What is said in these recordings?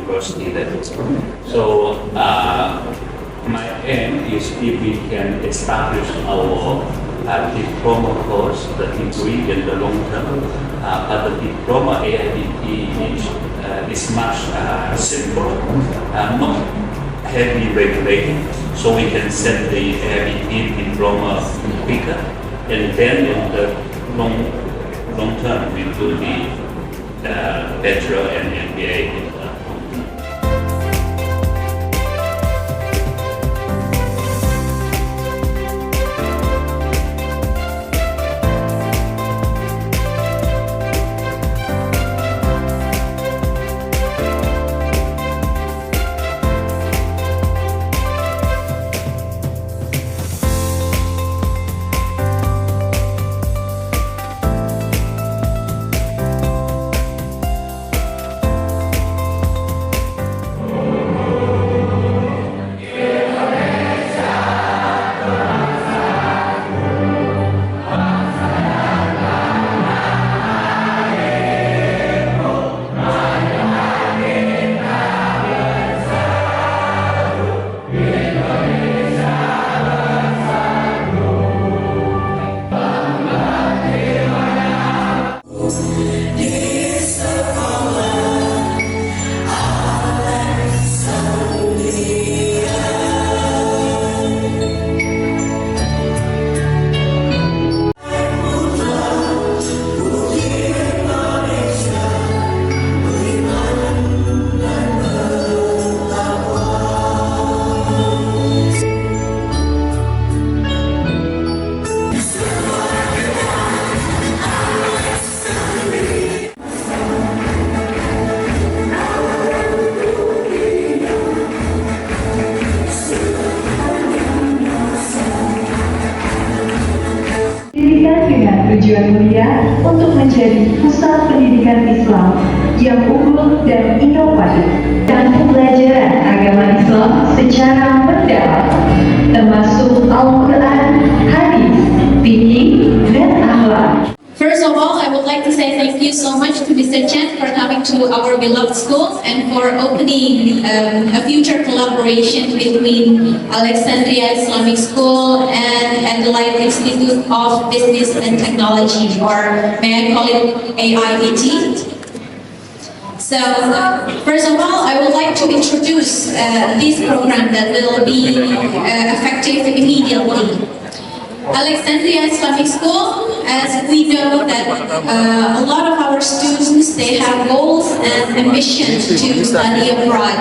university level. So my aim is if we can establish our diploma course, the degree in the long term, but the diploma AIDP is much simple, not heavy regulated, so we can send the AIDP diploma quicker, and then in the long term we do the bachelor and MBA. Tujuan mulia untuk menjadi pusat pendidikan Islam yang unggul dan inovatif dan pembelajaran agama Islam secara mendalam, termasuk Al-Quran, hadis, fikih, dan akhlak. First of all, I would like to say thank you so much to Mr. Chen for coming to our beloved school and for opening a future collaboration between Alexandria Islamic School and Adelaide Institute of Business and Technology, or may I call it AIBT. So, first of all, I would like to introduce this program that will be effective immediately. Alexandria Islamic School, as we know that a lot of our students, they have goals and ambitions to study abroad.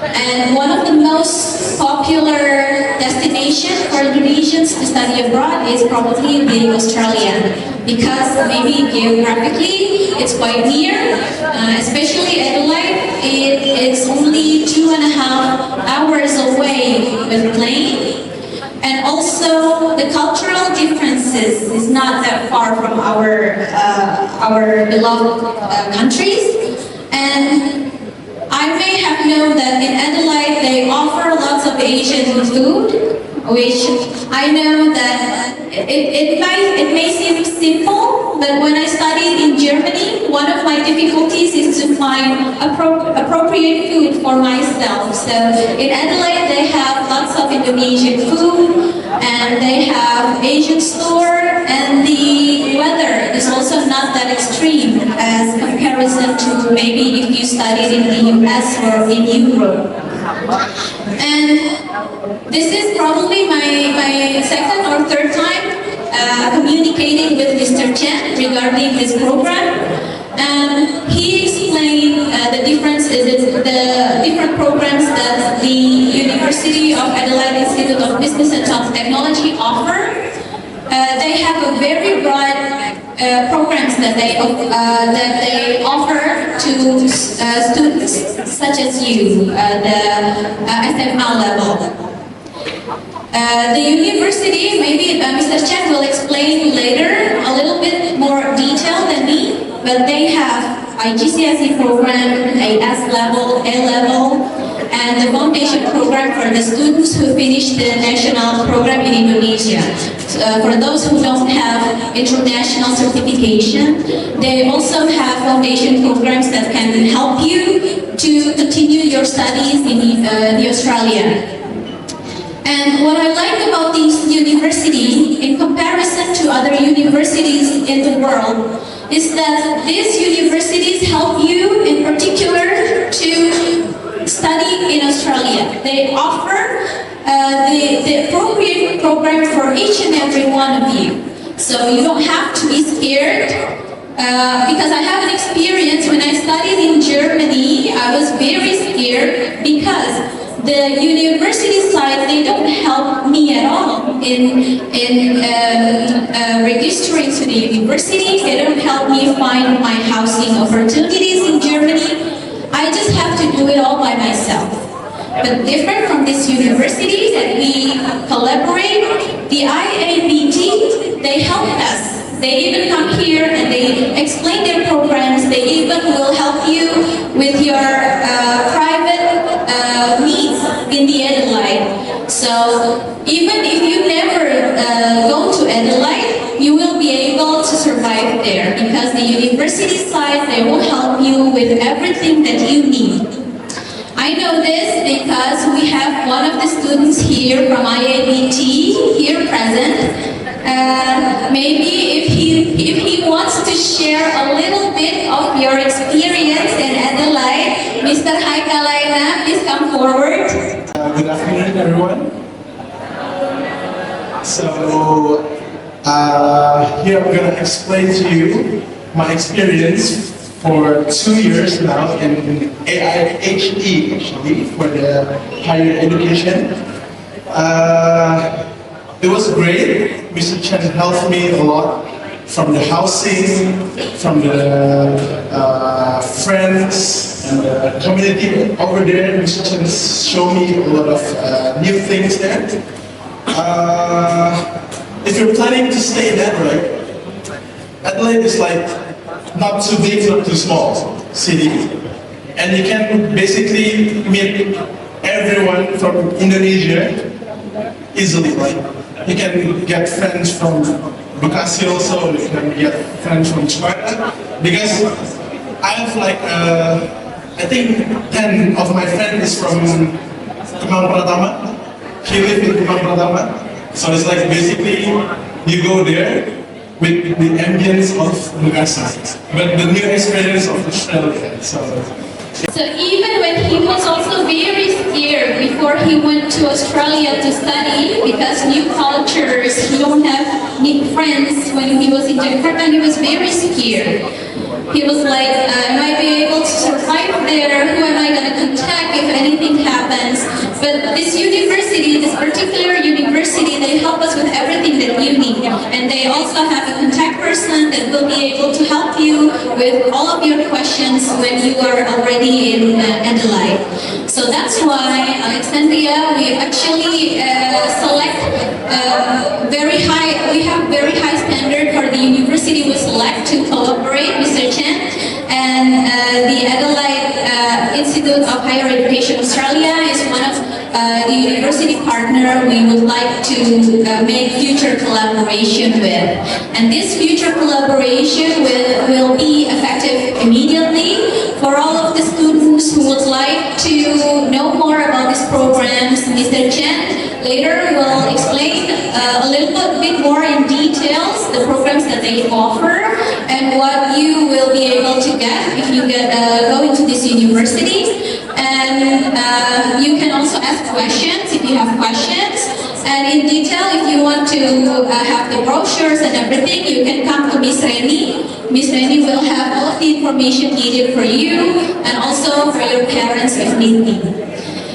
And one of the most popular destinations for Indonesians to study abroad is probably the Australia, because maybe geographically it's quite near, especially Adelaide. It's only 2.5 hours away with plane. And also the cultural differences is not that far from our beloved countries. And I may have known that in Adelaide they offer lots of Asian food, which I know that it may seem simple, but when I studied in Germany, one of my difficulties is to find appropriate food for myself. So in Adelaide they have lots of Indonesian food, and they have Asian store, and the weather is also not that extreme as comparison to maybe if you studied in the US or in Europe. And this is probably my second or third time communicating with Mr. Chen regarding this program. He explained the differences, the different programs that the University of Adelaide Institute of Business and Technology offer. They have a very broad programs that they offer to students such as you, the SMA level. The university, maybe Mr. Chen will explain later a little bit more detail than me, but they have IGCSE program, AS level, A level, and the foundation program for the students who finish the national program in Indonesia. For those who don't have international certification, they also have foundation programs that can help you to continue your studies in the Australia. And what I like about this university, in comparison to other universities in the world, is that these universities help you in particular to study in Australia. They offer the appropriate program for each and every one of you. So you don't have to be scared. Because I have an experience when I studied in Germany, I was very scared because the university side, they don't help me at all in registering to the university. They don't help me find my housing opportunities in Germany. I just have to do it all by myself. But different from this university that we collaborate, the IABT, they help us. They even come here and they explain their programs. They even will help you with your private needs in the Adelaide. So even if you never go to Adelaide, you will be able to survive there because the university side, they will help you with everything that you need. I know this because we have one of the students here from IABT here present. Maybe if he wants to share a little bit of your experience in Adelaide, Mr. Haikalaina, please come forward. Good afternoon, everyone. So here I'm going to explain to you my experience for 2 years now in AIHE, actually, for the higher education. It was great. Mr. Chen helped me a lot from the housing, from the friends and the community over there. Mr. Chen showed me a lot of new things there. If you're planning to stay in Adelaide is like not too big, not too small city, and you can basically meet everyone from Indonesia easily. Like you can get friends from Bekasi also, you can get friends from China, because I have like I think 10 of my friends is from Kemang Pratama. He lives in Kemang Pratama, so it's like basically you go there with the ambience of Bekasi, but the new experience of Australia. So even when he was also very scared before he went to Australia to study, because new cultures, he don't have new friends when he was in Jakarta, he was very scared. He was like, am I be able to survive there? Who am I going to contact if anything happens? But this university, this particular university, they help us with everything that you need. And they also have a contact person that will be able to help you with all of your questions when you are already in Adelaide. So that's why Alexandria, we actually select very high, we have very high standard for the university we select to collaborate, Mr. Chen, and the Adelaide Institute of Higher Education Australia is one of the university partner we would like to make future collaboration with. And this future collaboration will be effective immediately for all of the students who would like to know more about these programs. Mr. Chen later will explain a little bit more in details the programs that they offer and what you will be able to get if you go into this university. And you can also ask questions if you have questions. And in detail, if you want to have the brochures and everything, you can come to Miss Reni. Miss Reni will have all of the information needed for you and also for your parents if need be.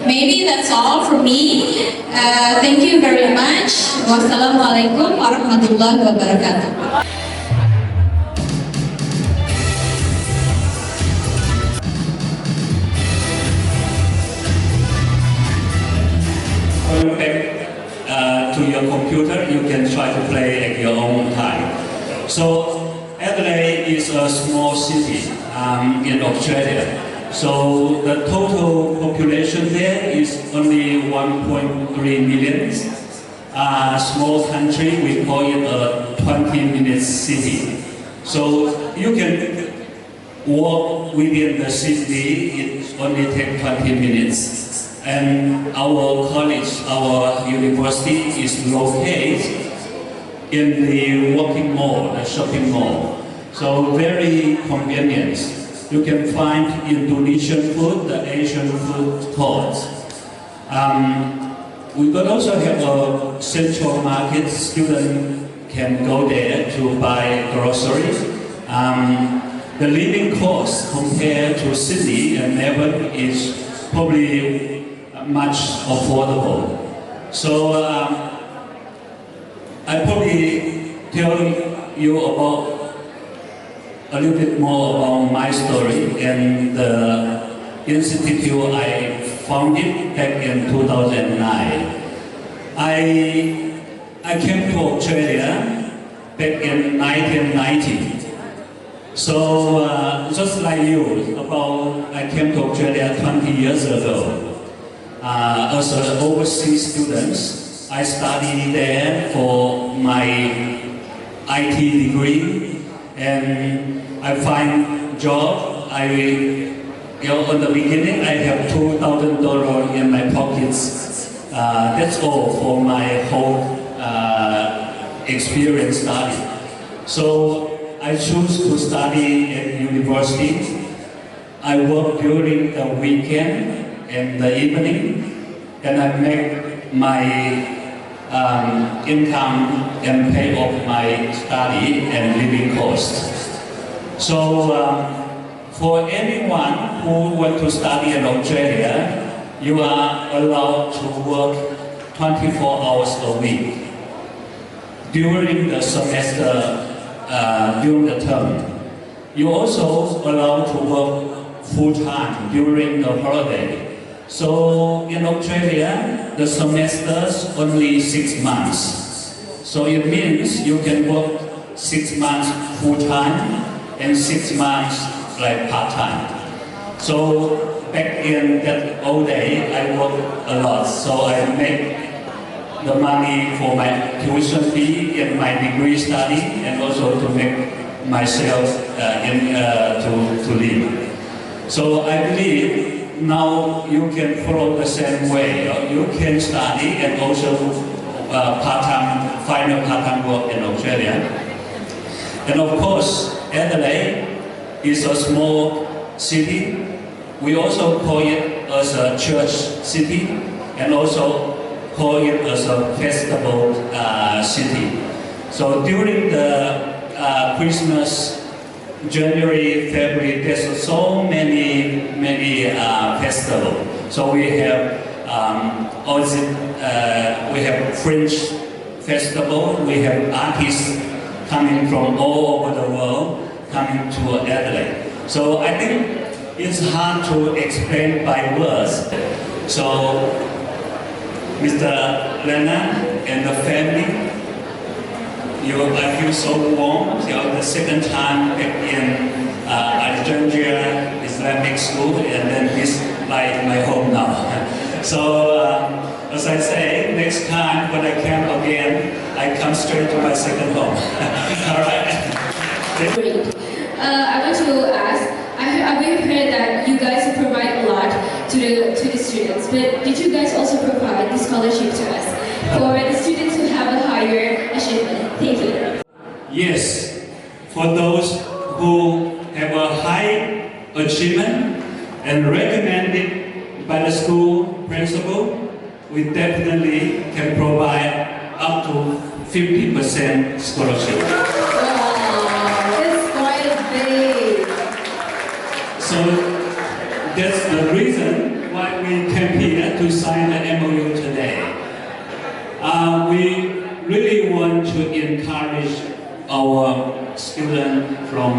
Maybe that's all from me. Thank you very much. Wassalamu'alaikum warahmatullahi wabarakatuh. To your computer, you can try to play at your own time. So Adelaide is a small city in Australia. So the total population there is only 1.3 million. Small country, we call it a 20-minute city. So you can walk within the city, it only takes 20 minutes. And our college, our university is located in the walking mall, the shopping mall. So very convenient. You can find Indonesian food, the Asian food court. We could also have a central market. Students can go there to buy groceries. The living cost compared to Sydney and Melbourne is probably much affordable. So I probably tell you about a little bit more about my story and the institute I founded back in 2009. I came to Australia back in 1990. So just like you, I came to Australia 20 years ago. As an overseas student, I studied there for my IT degree, and I find job. In the beginning, I have $2,000 in my pockets. That's all for my whole experience study. So I choose to study at university. I work during the weekend and the evening, and I make my income and pay off my study and living costs. So for anyone who wants to study in Australia, you are allowed to work 24 hours a week during the semester, during the term. You also allowed to work full-time during the holiday. So in Australia, the semester's only 6 months. So it means you can work 6 months full-time and 6 months like part-time. So back in that old day, I worked a lot. So I make the money for my tuition fee and my degree study, and also to make myself to live. So I believe now you can follow the same way. You can study and also find a part-time work in Australia. And of course, Adelaide is a small city. We also call it as a church city, and also call it as a festival city. So during the Christmas, January, February, there's so many festivals. So we have we have French festival. We have artists coming from all over the world coming to Adelaide. So I think it's hard to explain by words. So Mr. Lena and the family, I feel so warm. The second time back in Alexandria Islamic School, and then this like my home now. So as I say, next time when I come again, I come straight to my second home. All right. Great. I want to ask, I've heard that you guys provide a lot to the students, but did you guys also provide the scholarship to us for the students who have a higher achievement? Thank you. Yes, for those who have a high achievement and recommended by the school principal, we definitely can provide up to 50% scholarship. So that's the reason why we came here to sign the MOU today. We really want to encourage our students from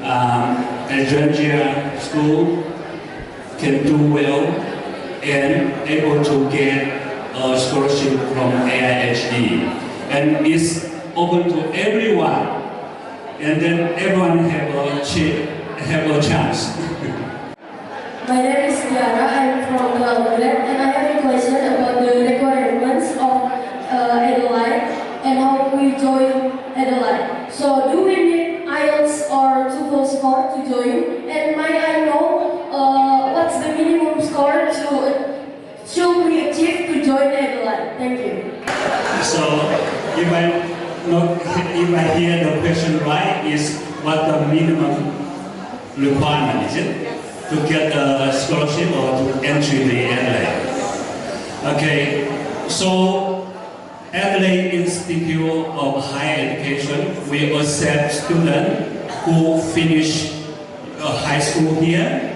Alexandria School can do well and able to get a scholarship from AIHE. And it's open to everyone. And then everyone have a chance. My name is Tiara. I'm from Alamat, and I have a question about the requirements of Adelaide and how we join Adelaide. So, do we need IELTS or TOEFL score to join? And my Thank you. So if I hear the question right, is what the minimum requirement is it to get a scholarship or to enter the Adelaide? Okay, so Adelaide Institute of Higher Education, we accept students who finish high school here,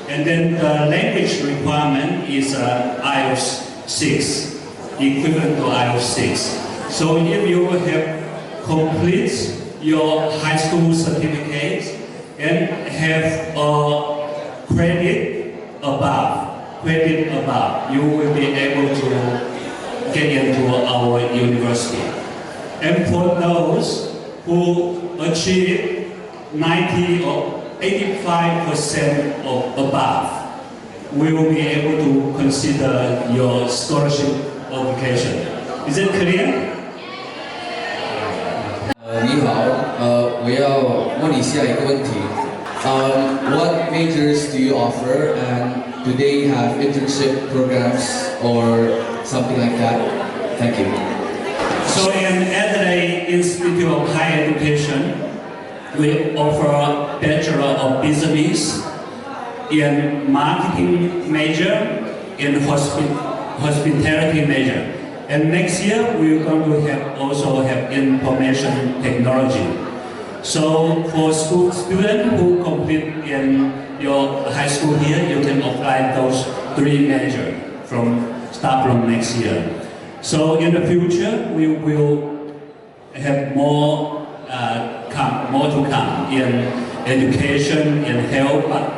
and then the language requirement is IELTS 6, equivalent to IELTS 6. So if you have complete your high school certificate and have a credit above, you will be able to get into our university. And for those who achieve 90 or 85% or above, we will be able to consider your scholarship application. Is it clear? 你好，我要问你下一个问题。What majors do you offer, and do they have internship programs or something like that? Thank you. So in Adelaide Institute of Higher Education, we offer Bachelor of Business in Marketing major, in Hospitality major. And next year, we're going to also have Information Technology. So for school students who complete in your high school here, you can apply those 3 majors start from next year. So in the future, we will have more to come in education, in health, but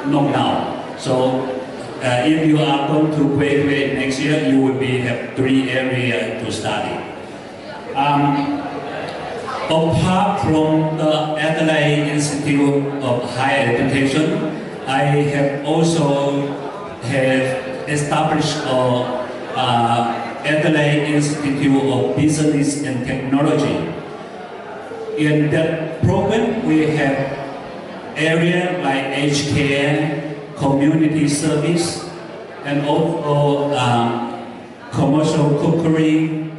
not now. So if you are going to graduate next year, you will have 3 areas to study. Apart from the Adelaide Institute of Higher Education, I have also established Adelaide Institute of Business and Technology. In that program, we have areas like aged care, community service, and also commercial cookery,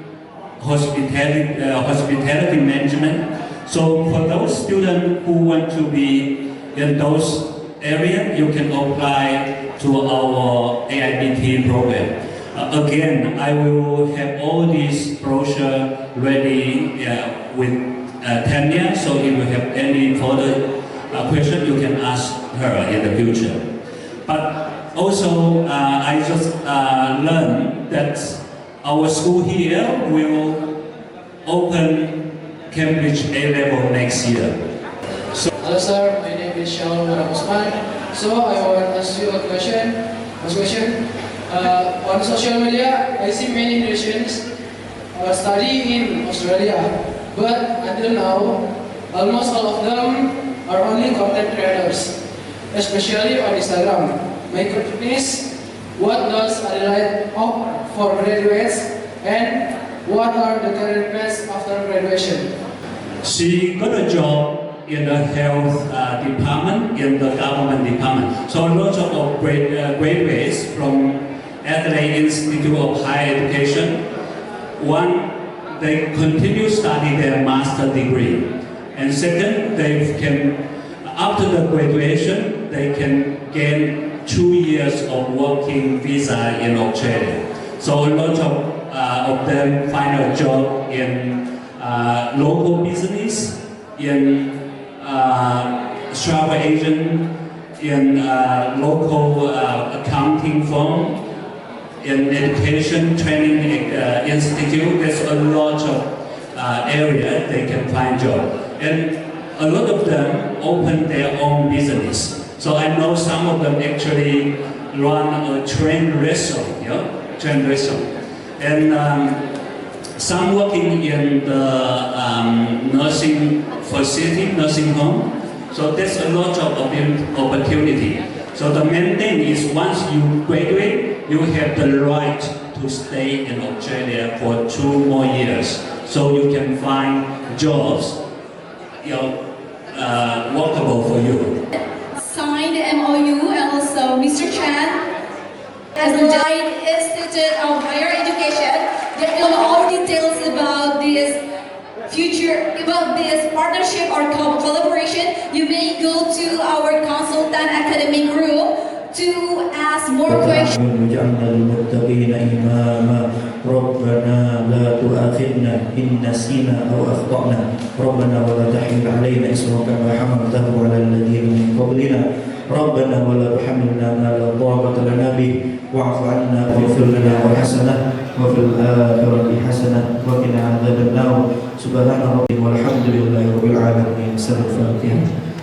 hospitality management. So for those students who want to be in those areas, you can apply to our AIBT program. Again, I will have all these brochures ready with Tanya, so if you have any further question, you can ask her in the future. But also, I just learned that our school here will open Cambridge A-level next year. Hello sir, my name is Shaul Usman. So I want to ask you a question. First question. On social media, I see many Indonesians study in Australia, but until now, almost all of them are only content creators, especially on Instagram. My question is, what does Adelaide offer for graduates, and what are the career plans after graduation? She got a job in the health department, in the government department. So lots of graduates from Adelaide Institute of Higher Education. One, they continue study their master degree. And second, they can, after the graduation, they can gain 2 years of working visa in Australia. So a lot of them find a job in local business, in travel agent, in local accounting firm, in education training institute. There's a lot of area they can find job, and a lot of them open their own business. So I know some of them actually run a train restaurant, train restaurant, and some working in the nursing facility, nursing home. So there's a lot of opportunity. So the main thing is once you graduate, you have the right to stay in Australia for 2 more years. So you can find jobs, workable for you. Signed the MOU, and also Mr. Chan as the Adelaide Institute of Higher Education get to know all details about this partnership or collaboration, you may go to our consultant academic room to ask more questions. واجعلنا للمتقين إماما ربنا لا تؤاخذنا إن نسينا أو أخطأنا ربنا ولا تحمل علينا إصرا كما حملته على الذين من قبلنا ربنا ولا تحملنا ما لا طاقة لنا به واعف عنا واغفر لنا وحسنة وفي الآخرة حسنة وقنا عذاب النار سبحان ربك والحمد لله رب العالمين. سبحان الفاتحة.